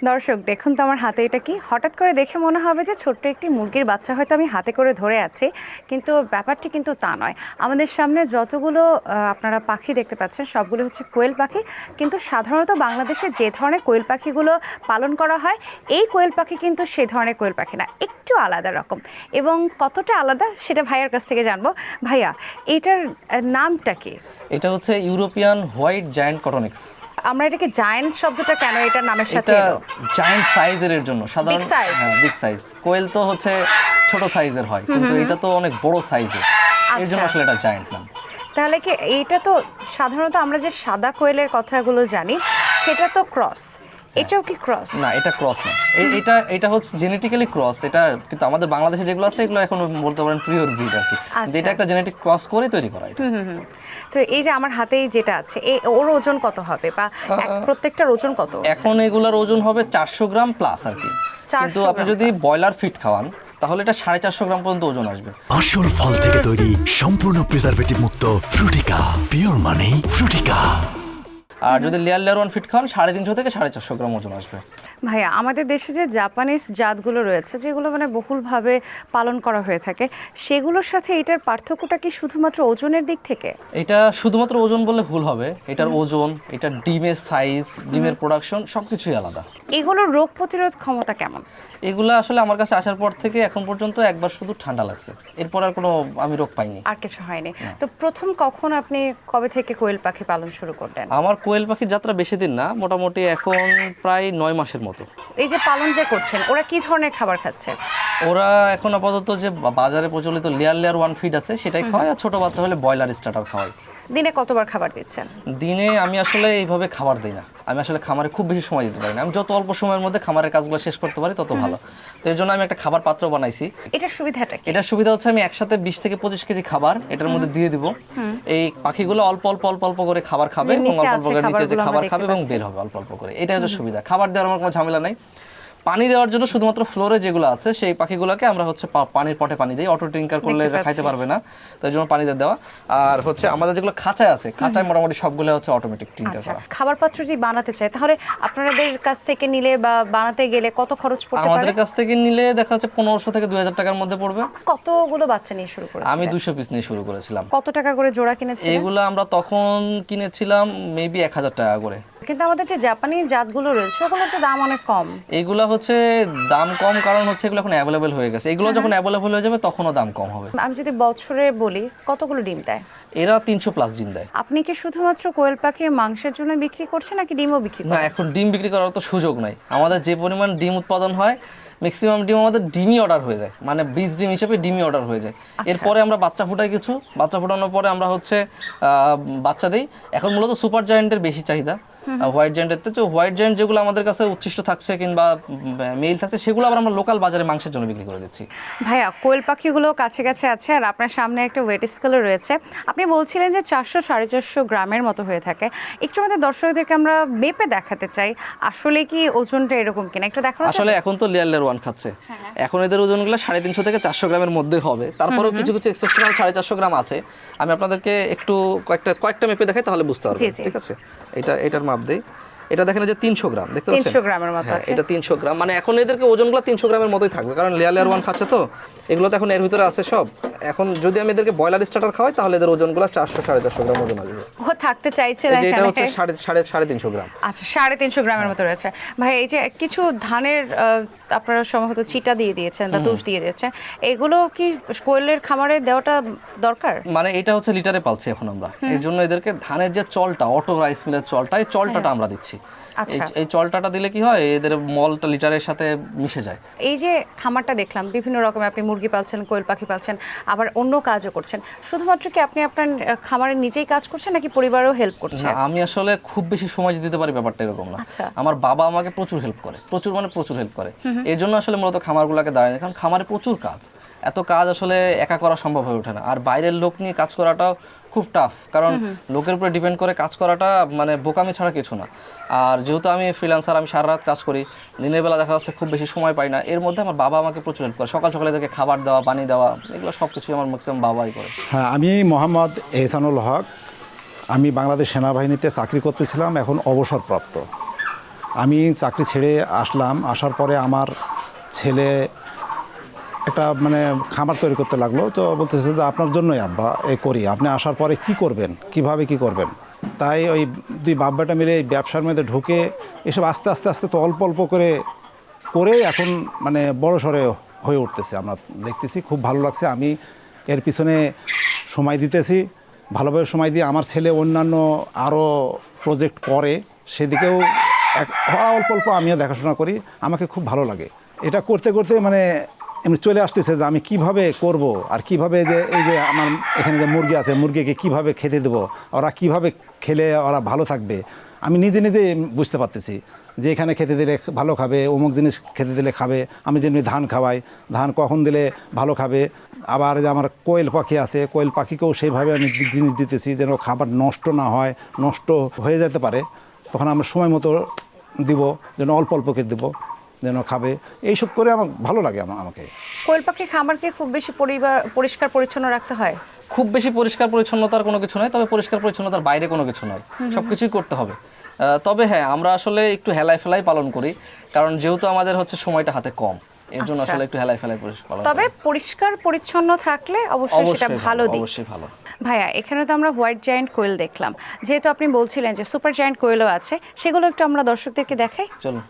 দর্শক দেখুন তো আমার হাতে এটা কি, হঠাৎ করে দেখে মনে হবে যে ছোট্ট একটি মুরগির বাচ্চা হয়তো আমি হাতে করে ধরে আছি, কিন্তু ব্যাপারটি কিন্তু তা নয়। আমাদের সামনে যতগুলো আপনারা পাখি দেখতে পাচ্ছেন সবগুলো হচ্ছে কোয়েল পাখি, কিন্তু সাধারণত বাংলাদেশে যে ধরনের কোয়েল পাখিগুলো পালন করা হয় এই কোয়েল পাখি কিন্তু সেই ধরনের কোয়েল পাখি না, একটু আলাদা রকম। এবং কতটা আলাদা সেটা ভাইয়ার কাছ থেকে জানবো। ভাইয়া, এটার নামটা কি? এটা হচ্ছে ইউরোপিয়ান হোয়াইট জায়ান্ট কটনিক্স। আমরা এটাকে জায়ান্ট শব্দটা কেন এটার নামের সাথে এটা এলো? জায়ান্ট সাইজের জন্য সাধারণ, size? হ্যাঁ বিগ সাইজ। কোয়েল তো হচ্ছে ছোট সাইজের হয়, কিন্তু এটা তো অনেক বড় সাইজের, এর জন্য আচ্ছা। আসলে এটা জায়ান্ট নাম। তাহলে কি এইটা তো সাধারণত আমরা যে সাদা কোয়েলের কথাগুলো জানি সেটা তো ক্রস, এটাও কি ক্রস? না, এটা ক্রস না। এটা এটা হচ্ছে জেনেটিক্যালি ক্রস। এটা কিন্তু আমাদের বাংলাদেশে যেগুলো আছে এগুলো এখন বলতে পারেন পিওর ব্রিড আর কি। আচ্ছা। যেটা একটা জেনেটিক ক্রস করে তৈরি করা এটা। তো এই যে আমার হাতেই যেটা আছে ওর ওজন কত হবে, বা প্রত্যেকটার ওজন কত? এখন এগুলোর ওজন হবে 400 গ্রাম প্লাস আর কি। 400 কিন্তু আপনি গ্রাম যদি plus। ব্রয়লার ফিট খাওয়ান তাহলে এটা 450 গ্রাম পর্যন্ত ওজন আসবে। আসল ফল থেকে তৈরি সম্পূর্ণ প্রিজারভেটিভ মুক্ত ফ্রুটিকা, পিওর মানেই ফ্রুটিকা। আর যদি লেয়ার ওয়ান ফিট খাওয়ান 350 থেকে 450 গ্রাম ওজন আসবে। ভাইয়া, আমাদের দেশে যে জাপানিজ জাতগুলো রয়েছে যেগুলো মানে বহুলভাবে পালন করা হয়ে থাকে, সেগুলোর সাথে এটার পার্থক্যটা কি শুধুমাত্র ওজনের দিক থেকে? এটা শুধুমাত্র ওজন বললে ভুল হবে। এটার ওজন, এটার ডিমের সাইজ, ডিমের প্রোডাকশন সবকিছুই আলাদা। এগুলোর রোগ প্রতিরোধ ক্ষমতা কেমন? এগুলা আসলে আমার কাছে আসার পর থেকে এখন পর্যন্ত একবার শুধু ঠান্ডা লাগছে, এরপর আর কোনো আমি রোগ পাইনি। আর কিছু হয়নি? তো প্রথম কখন আপনি কবে থেকে কোয়েল পাখি পালন শুরু করলেন? আমার কোয়েল পাখির যাত্রা বেশি দিন না, মোটামুটি এখন প্রায় 9 মাসের মতো। এই যে পালন যে করছেন, ওরা কি ধরনের খাবার খাচ্ছে? ওরা এখন আপাতত যে বাজারে প্রচলিত লেয়ার ওয়ান ফিড আছে সেটাই খাওয়ায়, আর ছোট বাচ্চা হলে ব্রয়লার স্টার্টার খাওয়াই। দিনে কতবার খাবার দিচ্ছেন? দিনে আমি আসলে এইভাবে খাবার দিই না। আমি আসলে খামারে খুব বেশি সময় দিতে পারি না। আমি যত অল্প সময়ের মধ্যে খামারের কাজগুলো শেষ করতে পারি তত ভালো। তো এর জন্য আমি একটা খাবার পাত্র বানাইছি। এটার সুবিধাটা কি? এটার সুবিধা হচ্ছে আমি একসাথে 20 থেকে 25 কেজি খাবার এটার মধ্যে দিয়ে দিব। এই পাখিগুলো অল্প অল্প অল্প অল্প করে খাবার খাবে এবং নিচে অল্প আছে অল্প করে নিচে যে খাবারগুলো খাবার আমরা খাবে দেখতে এবং পাচ্ছি। বের হবে অল্প অল্প করে। এটাই হচ্ছে সুবিধা। খাবার দেওয়ার আমার কোনো ঝামেলা নাই। পানি দেওয়ার জন্য শুধুমাত্র ফ্লোরে যেগুলো আছে সেই পাখিগুলোকে আমরা হচ্ছে পানির পটে পানি দিই। অটো টিঙ্কার করলে দেখতে এরা খাইতে পাচ্ছি। পারবে না, তাই জন্য পানি দেওয়া। আর হচ্ছে আমাদের যেগুলো খাঁচায় আছে, খাঁচায় মোটামুটি সবগুলো হচ্ছে অটোমেটিক টিঙ্কার আচ্ছা, করা। খাবার পাত্র যদি বানাতে চায় তাহলে আপনাদের কাছ থেকে নিলে বা বানাতে গেলে কত খরচ পড়তে পারে? আমাদের কাছ থেকে নিলে দেখা যাচ্ছে 1500 থেকে 2000 টাকার মধ্যে পড়বে। কতগুলো বাচ্চা নিয়ে শুরু করেছেন? আমি 200 পিস নিয়ে শুরু করেছিলাম। কত টাকা করে জোড়া কিনেছিলেন? এগুলো আমরা তখন কিনেছিলাম মেবি 1000 টাকা করে। কিন্তু আমাদের যে জাপানি জাতগুলো রয়েছে ওগুলোর তো দাম অনেক কম। এগুলা হচ্ছে দাম কম কারণ হচ্ছে এগুলো এখন অ্যাভেলেবেল হয়ে গেছে। এগুলো যখন অ্যাভেলেবেল হয়ে যাবে তখনও দাম কম হবে। আমি যদি বছরে বলি কতগুলো ডিম দেয়? এরা 300 প্লাস ডিম দেয়। আপনি কি শুধুমাত্র কোয়েল পাখি মাংসের জন্য বিক্রি করছেন নাকি ডিমও বিক্রি না, করেন? এখন ডিম বিক্রি করার তো সুযোগ নাই। আমাদের যে পরিমাণ ডিম উৎপাদন হয় ম্যাক্সিমাম ডিম আমাদের ডিমই অর্ডার হয়ে যায়, মানে বীজ ডিম হিসেবে ডিমই অর্ডার হয়ে যায়। এরপরে আমরা বাচ্চা ফুটাই কিছু, বাচ্চা ফুটানোর পরে আমরা হচ্ছে বাচ্চা দিই। এখন মূলত সুপার জায়ান্টের বেশি চাহিদা, হোয়াইট জায়ান্টের তো হোয়াইট জায়ান্ট যেগুলো আমাদের কাছে উচ্ছিষ্ট থাকছে কিংবা মেল থাকছে সেগুলো আবার আমরা লোকাল বাজারে মাংসের জন্য বিক্রি করে দিচ্ছি। ভাইয়া, কোয়েল পাখিগুলো কাছে কাছে আছে আর আপনার সামনে একটা ওয়েট স্কেলও রয়েছে। আপনি বলছিলেন যে 400-450 গ্রামের মতো হয়ে থাকে। একটু আমাদের দর্শকদেরকে আমরা মেপে দেখাতে চাই আসলে কি ওজনটা এরকম কিনা, একটু দেখানো যাবে? আসলে এখন তো লেয়ার ওয়ান খাচ্ছে, এখন এদের ওজনগুলো 350 থেকে 400 গ্রামের মধ্যে হবে। তারপরেও কিছু কিছু এক্সেপশনাল 450 গ্রাম আছে। আমি আপনাদেরকে একটু কয়েকটা মেপে দেখাই তাহলে বুঝতে পারবেন। জি। ঠিক আছে, এটার মাপ দেই। এটা দেখেন যে 300 গ্রাম, দেখতে পাচ্ছেন 300 গ্রামের মতো হ্যাঁ, আছে। এটা 300 গ্রাম, মানে এখন এদেরকে ওজনগুলো 300 গ্রামের মতোই থাকবে কারণ লেয়ার ওয়ান খাচ্ছে তো এগুলো তো এখন এর ভিতরে আছে সব। এখন যদি আমি এদেরকে ব্রয়লার স্টার্টার খাওয়াই তাহলে এদের ওজনগুলো 400-450 গ্রাম ওজন আসবে। ও থাকতে চাইছে না এই যে এটা এখানে? হচ্ছে 350 গ্রাম। আচ্ছা, 350 গ্রামের মতো রয়েছে। ভাই, এই যে কিছু ধানের আপনারা সম্ভবত চিটা দিয়ে দিয়েছেন বা তুষ দিয়ে দিয়েছেন, এগুলো কি কোয়েলের খামারে দেওয়াটা দরকার? মানে এটা হচ্ছে লিটারে পালছি এখন আমরা, এর জন্য এদেরকে ধানের যে চলটা, অটো রাইস মিলের চলটা, এই চলটাটা আমরা দিচ্ছি। আচ্ছা। এই চলটাটা দিলে কি হয়, এদের মলটা লিটারের সাথে মিশে যায়। এই যে খামারটা দেখলাম বিভিন্ন রকমের, আপনি মুরগি পালছেন, কোয়েল পাখি পালছেন, আবার অন্য কাজও করছেন। শুধুমাত্র কি আপনি আপনার খামারে নিজেই কাজ করছেন নাকি পরিবারও হেল্প করছেন? না, আমি আসলে খুব বেশি সময় দিতে পারি ব্যাপারটা এরকম না। আচ্ছা। আমার বাবা আমাকে প্রচুর হেল্প করে, প্রচুর হেল্প করে। এর জন্য আসলে মূলত খামারগুলোকে দাঁড়ায়, কারণ খামারে প্রচুর কাজ, এত কাজ আসলে একা করা সম্ভব হয়ে ওঠে না। আর বাইরের লোক নিয়ে কাজ করাটাও খুব টাফ, কারণ লোকের উপরে ডিপেন্ড করে কাজ করাটা মানে বোকামি ছাড়া কিছু না। আর যেহেতু আমি ফ্রিল্যান্সার, আমি সারা রাত কাজ করি, দিনের বেলা দেখা যাচ্ছে খুব বেশি সময় পাই না। এর মধ্যে আমার বাবা আমাকে প্রচুর হেল্প করে, সকাল সকালে এদেরকে খাবার দেওয়া, পানি দেওয়া, এগুলো সব কিছুই আমার ম্যাক্সিমাম বাবাই করে। হ্যাঁ, আমি মোহাম্মদ এহসানুল হক। আমি বাংলাদেশ সেনাবাহিনীতে চাকরি করতেছিলাম, এখন অবসরপ্রাপ্ত। আমি চাকরি ছেড়ে আসলাম, আসার পরে আমার ছেলে একটা মানে খামার তৈরি করতে লাগলো। তো বলতেছে যে আপনার জন্যই আব্বা এ করি, আপনি আসার পরে কি করবেন, কিভাবে কি করবেন। তাই ওই দুই বাব্বাটা মিলে এই ব্যবসার মধ্যে ঢুকে এসব আস্তে আস্তে আস্তে তো অল্প অল্প করে এখন মানে বড় সড়ে হয়ে উঠতেছে। আমরা দেখতেছি, খুব ভালো লাগছে। আমি এর পিছনে সময় দিতেছি, ভালোভাবে সময় দিয়ে আমার ছেলে অন্যান্য আরও প্রজেক্ট করে, সেদিকেও অল্প অল্প আমিও দেখাশোনা করি। আমাকে খুব ভালো লাগে এটা করতে করতে, মানে এমনি চলে আসতেছে যে আমি কিভাবে করব আর কিভাবে যে এই যে আমার এখানে যে মুরগি আছে, মুরগিকে কিভাবে খেতে দেবো, ওরা কিভাবে খেলে ওরা ভালো থাকবে। আমি নিজে নিজে বুঝতে পারতেছি যে এখানে খেতে দিলে ভালো খাবে, অমুক জিনিস খেতে দিলে খাবে। আমি যেমনি ধান খাওয়াই, ধান কখন দিলে ভালো খাবে। আবার যে আমার কোয়েল পাখি আছে, কোয়েল পাখিকেও সেইভাবে আমি জিনিস দিতেছি যেন খাবার নষ্ট না হয়, নষ্ট হয়ে যেতে পারে। তখন আমরা সময় মতো দিব, যেন অল্প অল্প করে দেবো, যেন খাবে। এইসব করে আমার ভালো লাগে আমাকে। কোয়েল পাখির খামারকে খুব বেশি পরিষ্কার পরিচ্ছন্ন রাখতে হয়? খুব বেশি পরিষ্কার পরিচ্ছন্নতার কোনো কিছু নয়, তবে পরিষ্কার পরিচ্ছন্নতার বাইরে কোনো কিছু নয়, সব কিছুই করতে হবে। তবে হ্যাঁ, আমরা আসলে একটু হেলাই ফেলাই পালন করি, কারণ যেহেতু আমাদের হচ্ছে সময়টা হাতে কম, এর জন্য আচ্ছা। আসলে একটু হেলাই ফেলাই পালন তবে করি। পরিষ্কার পরিচ্ছন্ন থাকলে অবশ্যই সেটা ভালো দিক। অবশ্যই ভালো। ভাইয়া, এখানে তো আমরা হোয়াইট জায়ান্ট কোয়েল দেখলাম, যেহেতু আপনি বলছিলেন যে সুপার জায়ান্ট কোয়েলও আছে, সেগুলো একটু আমরা দর্শকদেরকে দেখাই। চলুন।